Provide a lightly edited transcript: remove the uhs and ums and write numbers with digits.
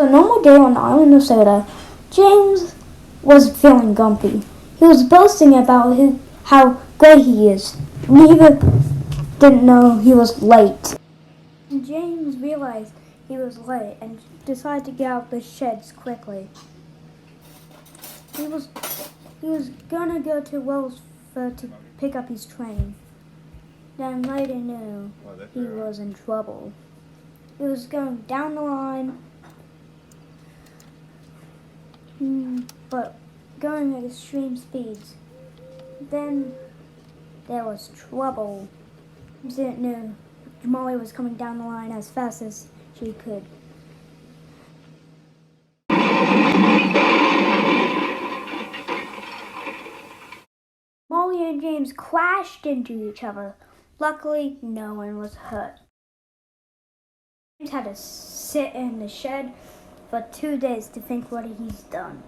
A normal day on the island of Soda. James was feeling grumpy. He was boasting about how great he is. Neither didn't know he was late. James realized he was late and decided to get out of the sheds quickly. He was gonna go to Wellsford to pick up his train. Then later knew he was in trouble. He was going down the line, but going at extreme speeds. Then there was trouble. He didn't know Molly was coming down the line as fast as she could. Molly and James crashed into each other. Luckily, no one was hurt. James had to sit in the shed for 2 days to think what he's done.